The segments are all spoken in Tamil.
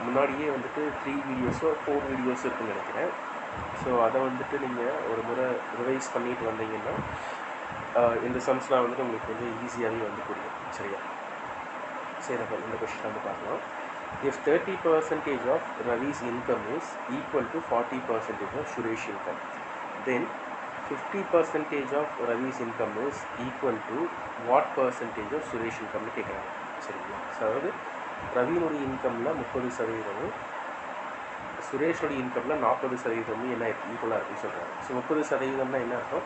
முன்னாடியே வந்துட்டு 3 வீடியோஸோ 4 வீடியோஸ் இருக்குன்னு நினைக்கிறேன். ஸோ அதை வந்துட்டு நீங்கள் ஒரு முறை ரிவைஸ் பண்ணிட்டு வந்தீங்கன்னா இந்த சம்ஸ்லாம் வந்துட்டு உங்களுக்கு வந்து ஈஸியாகவே வந்து புரியும். சரியா? சரி, அப்போ இந்த கொஸ்டின் வந்து பார்க்கலாம். If 30% of Ravi's income is equal to 40% of Suresh income, then 50% of Ravi's income is equal to what percentage of Suresh income கேட்குறாங்க. சரிங்களா? ஸோ அதாவது ரவியினுடைய இன்கமில் 30%, சுரேஷோடைய இன்கமில் 40% என்ன ஈக்குவலாக இருக்குன்னு சொல்கிறாங்க. ஸோ 30%னா என்ன அர்த்தம்?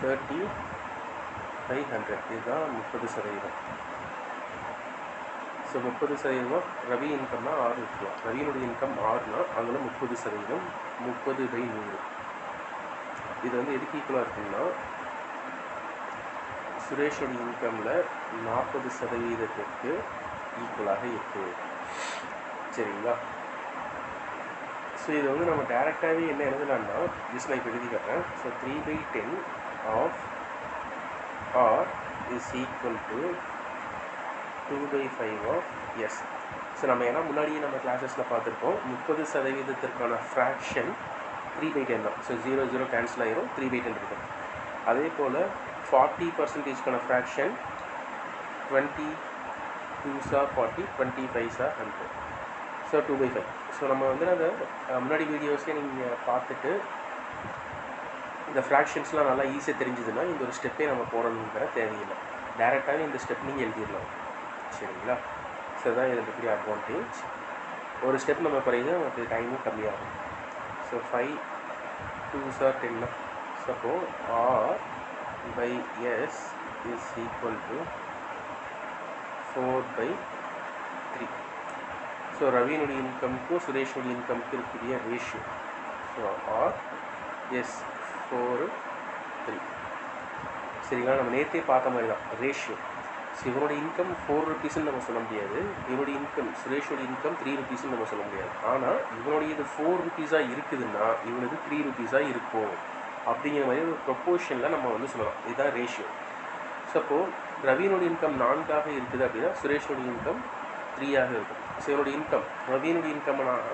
30/100 இதுதான் 30%. ஸோ 30% ரவி இன்கம்னா 6 இருக்கலாம். ரவியினுடைய இன்கம் 6னா அதில் 30%, 30/100. இது வந்து எதுக்கு ஈக்குவலாக இருக்குன்னா சுரேஷோடைய இன்கமில் 40%க்கு ஈக்குவலாக இருக்குது. சரிங்களா? ஸோ இது வந்து நம்ம டேரெக்டாகவே என்ன எழுதலாம்னா, ஜஸ்ட் நான் இப்போ எழுதி காட்டுறேன். So 3/10 of R is equal to 2/5 of S. So நம்ம ஏன்னா முன்னாடியே நம்ம கிளாஸஸில் பார்த்துருக்கோம் 30%க்கான ஃப்ராக்ஷன் 3/10 தான். ஸோ 0 0 கேன்சல் ஆகிரும், 3/10 இருக்கும். அதே போல் 40%க்கான fraction 22s are 40, 25s are 100. So 2/5. So நம்ம வந்து அதை முன்னாடி வீடியோஸே நீங்கள் பார்த்துட்டு இந்த ஃப்ராக்ஷன்ஸ்லாம் நல்லா ஈஸியாக தெரிஞ்சுதுன்னா இந்த ஒரு ஸ்டெப்பே நம்ம போடணுங்கிற தேவையில்லை. டேரெக்டாகவே இந்த ஸ்டெப் நீங்கள் எழுதிடலாம். சரிங்களா? ஸோ தான் இதில் பெரிய அட்வான்டேஜ். ஒரு ஸ்டெப் நம்ம குறையுது, நமக்கு டைமும் கம்மியாகும். So 5 2s are 10. ஸோ அப்போது R/S is equal to 4/3. So ரவியினுடைய இன்கம்க்கும் சுரேஷனுடைய இன்கம்க்கு இருக்கக்கூடிய ரேஷியோ. So R/S 4/3. சரிங்களா? நம்ம நேற்றே பார்த்த மாதிரி தான் ரேஷியோ. ஸோ இவனுடைய இன்கம் 4 rupeesன்னு நம்ம சொல்ல முடியாது. இவனுடைய இன்கம் சுரேஷோட இன்கம் 3 rupeesன்னு நம்ம சொல்ல முடியாது. ஆனால் இவனுடைய இது 4 rupees இருக்குதுன்னா இவனுக்கு 3 rupees இருக்கும் அப்படிங்கிற மாதிரி ஒரு ப்ரொப்போர்ஷனில் நம்ம வந்து சொல்லலாம். இதுதான் ரேஷியோ. ஸோ அப்போது ரவியினுடைய இன்கம் 4 இருக்குது அப்படின்னா சுரேஷோடைய இன்கம் 3 இருக்கும். ஸோ இவனுடைய இன்கம் ரவியினுடைய இன்கம் நான்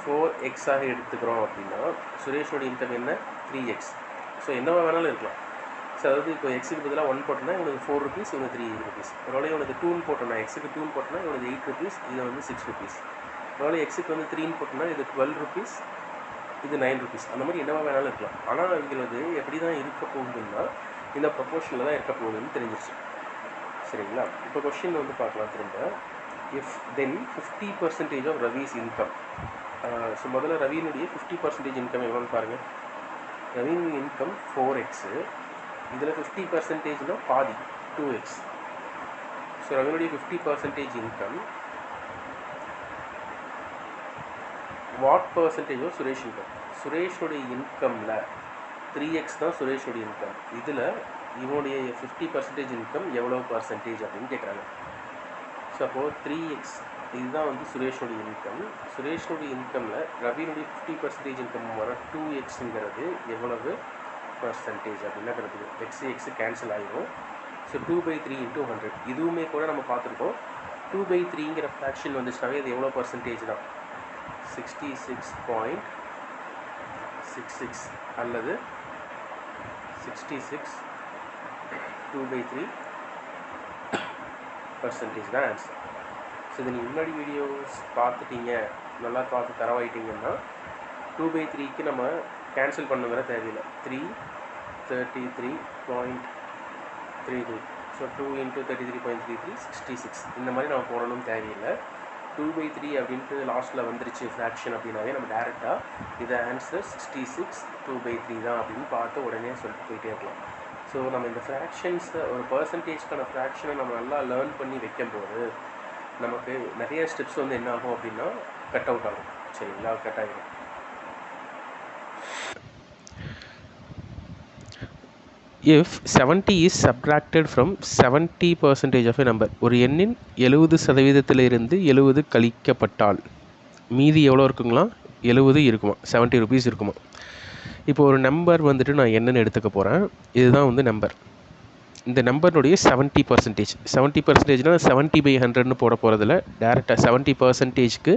4x எடுத்துக்கிறோம் அப்படின்னா சுரேஷோடைய இன்கம் என்ன 3x. ஸோ என்னவா வேணாலும் இருக்கலாம். ஸோ அதாவது இப்போ எக்ஸுக்கு பதிலாக 1 போட்டோன்னா இவனுக்கு 4 rupees, இவனுக்கு 3 rupees. அதனால இவனுக்கு 2 போட்டோன்னா எக்ஸுக்கு 2 போட்டோன்னா இவனுக்கு 8 rupees, இது வந்து 6 rupees. அதனால எக்ஸுக்கு வந்து 3 போட்டோன்னா இது 12 rupees, இது 9 rupees. அந்த மாதிரி என்னவா வேணாலும் இருக்கலாம். ஆனால் இவங்களுக்கு எப்படி தான் இருக்க போகுதுன்னா இந்த ப்ரொப்போர்ஷனில் தான் இருக்க போகுதுன்னு தெரிஞ்சிருச்சு. சரிங்களா? இப்போ கொஸ்டின் வந்து பார்க்கலாம் திரும்ப. If then 50% of Ravi's income. So முதல்ல ரவியினுடைய 50% இன்கம் எவ்வளோன்னு பாருங்கள். ரவியினுடைய இன்கம் 4x, இதில் 50%னா பாதி 2x. ஸோ ரவியினுடைய 50% income what percentage of Suresh income. சுரேஷோடைய இன்கமில் 3x தான் சுரேஷோடைய இன்கம். இதில் இவனுடைய 50% இன்கம் எவ்வளோ பர்சன்டேஜ் அப்படின்னு கேட்குறாங்க. ஸோ அப்போது 3x இதுதான் வந்து சுரேஷோடைய இன்கம். சுரேஷோடைய இன்கமில் ரவியினுடைய 50% இன்கம் வர 2xங்கிறது எவ்வளவு பர்சன்டேஜ் அப்படின்னா கிடைக்குது. எக்ஸ் கேன்சல் ஆகிடும். ஸோ 2/3 × 100. இதுவுமே கூட நம்ம பார்த்துருக்கோம். 2/3ங்கிற ஃப்ராக்ஷன் வந்துச்சுனாவே அது எவ்வளோ பர்சன்டேஜ் தான் 66.66 அல்லது 66 2/3% தான் ஆன்சர். ஸோ இது நீங்கள் முன்னாடி வீடியோஸ் பார்த்துட்டீங்க, நல்லா பார்த்து தரவாயிட்டீங்கன்னா 2/3க்கு நம்ம கேன்சல் பண்ணுங்கிற தேவையில்லை. 333.33. ஸோ 2 × 33.33 66. இந்த மாதிரி நம்ம போடணும் தேவையில்லை. 2/3 அப்படின்ட்டு லாஸ்ட்டில் வந்துருச்சு ஃப்ராக்ஷன் அப்படின்னாவே நம்ம டேரெக்டாக இதை ஆன்சர் 66 2/3 தான் அப்படின்னு பார்த்து உடனே சொல்லிட்டு போயிட்டே இருக்கலாம். ஸோ நம்ம இந்த ஃப்ராக்ஷன்ஸை ஒரு பர்சன்டேஜ்க்கான ஃப்ராக்ஷனை நம்ம நல்லா லேர்ன் பண்ணி வைக்கும்போது நமக்கு நிறைய ஸ்டெப்ஸ் வந்து என்ன ஆகும் அப்படின்னா கட் அவுட் ஆகும். சரிங்களா? கட் ஆகிடும். If 70 is subtracted from 70% of a number, ஒரு எண்ணின் 70%இலிருந்து 70 கழிக்கப்பட்டால் மீதி எவ்வளோ இருக்குங்களா? 70 இருக்குமா? 70 rupees இருக்குமா? இப்போ ஒரு நம்பர் வந்துட்டு நான் என்னென்னு எடுத்துக்க போகிறேன். இதுதான் வந்து நம்பர். இந்த நம்பருடைய 70%. 70%னா 70/100ன்னு போட போகிறதில்ல, டேரெக்டாக 70%க்கு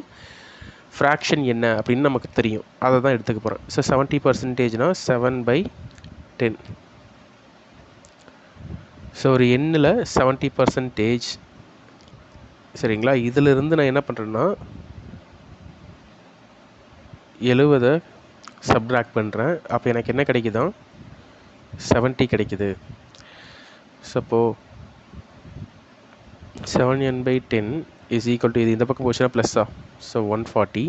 ஃப்ராக்ஷன் என்ன அப்படின்னு நமக்கு தெரியும், அதை தான் எடுத்துக்க போகிறோம். ஸோ 70%னா 7/10. ஸோ ஒரு எண்ணில் 70%, சரிங்களா. இதிலிருந்து நான் என்ன பண்ணுறேன்னா 70 சப்ட்ராக்ட் பண்ணுறேன். அப்போ எனக்கு என்ன கிடைக்குதான் 70 கிடைக்குது. சப்போ 7n/10 இஸ் ஈக்குவல் டு, இது இந்த பக்கம் போச்சுன்னா ப்ளஸ்ஸா, ஸோ 140.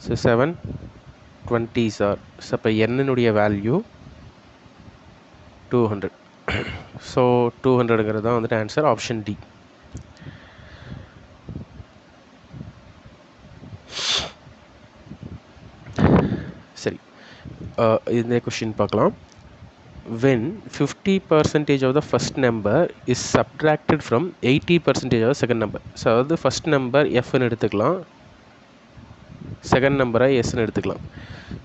So 720 sir. ஸோ அப்போ என்னுடைய வேல்யூ 200. ஸோ 200ங்கிறது தான் வந்துட்டு ஆன்சர், ஆப்ஷன் டி. சரி, இந்த கொஷின் பார்க்கலாம். When 50% of the first number is subtracted from 80% of the second number. So அதாவது ஃபஸ்ட் நம்பர் எஃப்னு எடுத்துக்கலாம், செகண்ட் நம்பரை எஸ்ன்னு எடுத்துக்கலாம்.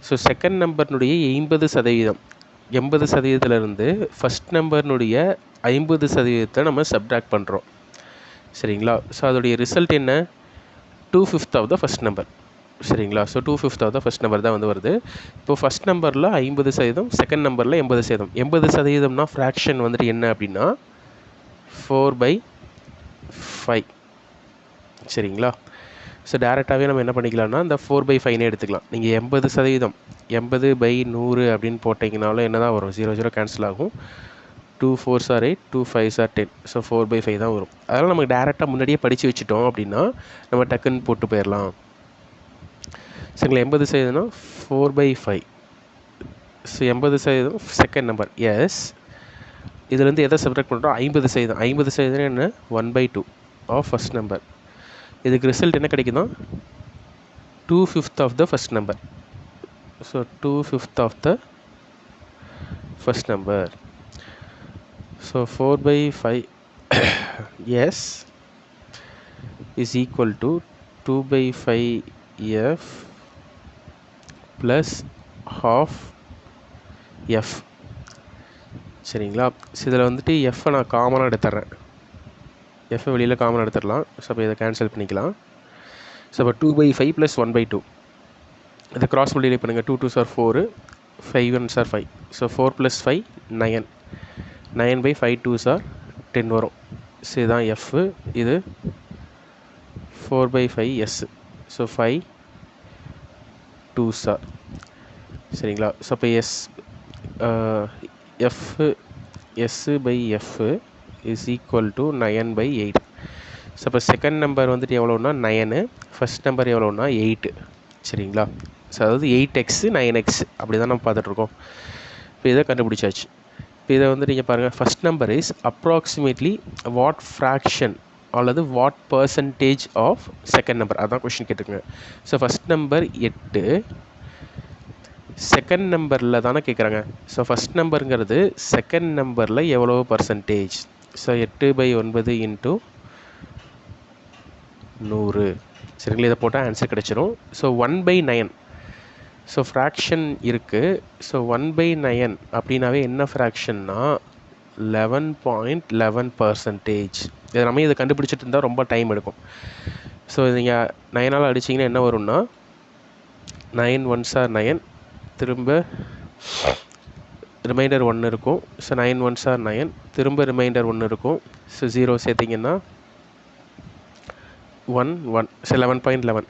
ஸோ செகண்ட் நம்பர்னுடைய 80%இருந்து ஃபஸ்ட் நம்பர்னுடைய 50% நம்ம சப்ட்ராக்ட் பண்ணுறோம், சரிங்களா. ஸோ அதோடைய ரிசல்ட் என்ன, 2/5 ஆஃப் த ஃபஸ்ட் நம்பர், சரிங்களா. So 2/5 of the first number தான் வந்து வருது. இப்போது ஃபஸ்ட் நம்பரில் 50%, செகண்ட் நம்பரில் 80%. 80%னா ஃப்ராக்ஷன் வந்துட்டு என்ன அப்படின்னா 4/5, சரிங்களா. ஸோ டேரெக்டாகவே நம்ம என்ன பண்ணிக்கலாம்னா இந்த 4/5னே எடுத்துக்கலாம். நீங்கள் 80%, 80/100 அப்படின்னு போட்டிங்கனாலும் என்ன தான் வரும், 0 கேன்சல் ஆகும். 2 4s are 8, 2 5s are 10. So 4/5 தான் வரும். அதனால் நமக்கு டேரெக்டாக முன்னாடியே படித்து வச்சுட்டோம் அப்படின்னா நம்ம டக்குன்னு போட்டு போயிடலாம், சரிங்களா. 80%னா 4/5. So 80% second number S. இதுலேருந்து எதை சப்ட்ராக்ட் பண்ணுறோம், 50%. 50% என்ன, 1/2 ஆஃப் ஃபஸ்ட் நம்பர். இதுக்கு ரிசல்ட் என்ன கிடைக்குதா, 2/5 of the first number. So 2/5 of the first number. So 4/5 S is equal to 2/5 F plus half F, சரிங்களா. ஸோ இதில் வந்துட்டு எஃப்பை நான் காமனாக எடுத்துட்றேன், எஃப்பை வெளியில் காமனாக எடுத்துடலாம். ஸோ அப்போ இதை கேன்சல் பண்ணிக்கலாம். ஸோ அப்போ 2/5 ப்ளஸ் 1/2 இதை கிராஸ் மல்டிப்ளை பண்ணுங்கள். 2 2s are 4, 5 1s are 5. So 4 + 5 9, 9/5 2s are 10 வரும். ஸோ இதுதான் எஃப்பு, இது 4/5 எஸ். ஸோ 5 2s are, சரிங்களா. ஸோ அப்போ S/F is equal to 9/8. So அப்போ செகண்ட் நம்பர் வந்துட்டு எவ்வளோன்னா 9, ஃபஸ்ட் நம்பர் எவ்வளோன்னா 8, சரிங்களா. ஸோ அதாவது 8x 9x அப்படி தான் நம்ம பார்த்துட்ருக்கோம். இப்போ இதை கண்டுபிடிச்சாச்சு. இப்போ இதை வந்து நீங்கள் பாருங்கள், first number is approximately what fraction அல்லது what percentage of second number, அதான் கொஷின் கேட்டுருங்க. ஸோ ஃபஸ்ட் நம்பர் 8, செகண்ட் நம்பரில் தானே கேட்குறாங்க. ஸோ ஃபஸ்ட் நம்பருங்கிறது செகண்ட் நம்பரில் எவ்வளோ பர்சன்டேஜ். ஸோ 8/9 இன்ட்டு 100, சரிங்களா. இதை போட்டால் ஆன்சர் கிடச்சிரும். ஸோ 1/9, ஸோ ஃப்ராக்ஷன் இருக்குது. ஸோ 1/9 அப்படின்னாவே என்ன ஃப்ராக்ஷன்னா 11.11%. இதை நம்ம இதை கண்டுபிடிச்சிட்டு இருந்தால் ரொம்ப டைம் எடுக்கும். ஸோ நீங்கள் 9ஆல் அடிச்சிங்கன்னா என்ன வரும்னா 9 1s are 9, திரும்ப ரிமைண்டர் 1 இருக்கும். ஸோ 9 1s are 9, திரும்ப ரிமைண்டர் 1 இருக்கும். ஸோ 0 சேர்த்திங்கன்னா 1 1. ஸோ 11.11.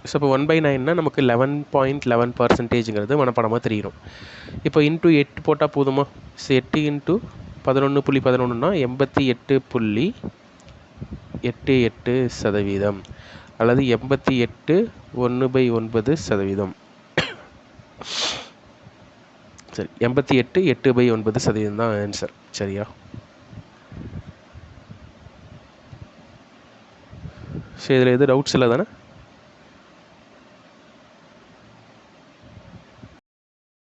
ஸோ இப்போ 1/9னா நமக்கு 11.11%ங்கிறது மனப்பாடமாக தெரியும். இப்போ இன்ட்டு 8 போட்டால் போதுமா. ஸோ 8 இன்ட்டு 11.11னா 88.88% அல்லது 88 1/9%. சரி, 88 8/9% தான் ஆன்சர், சரியா. ஸோ இதில் எது டவுட்ஸ் இல்லை தானே.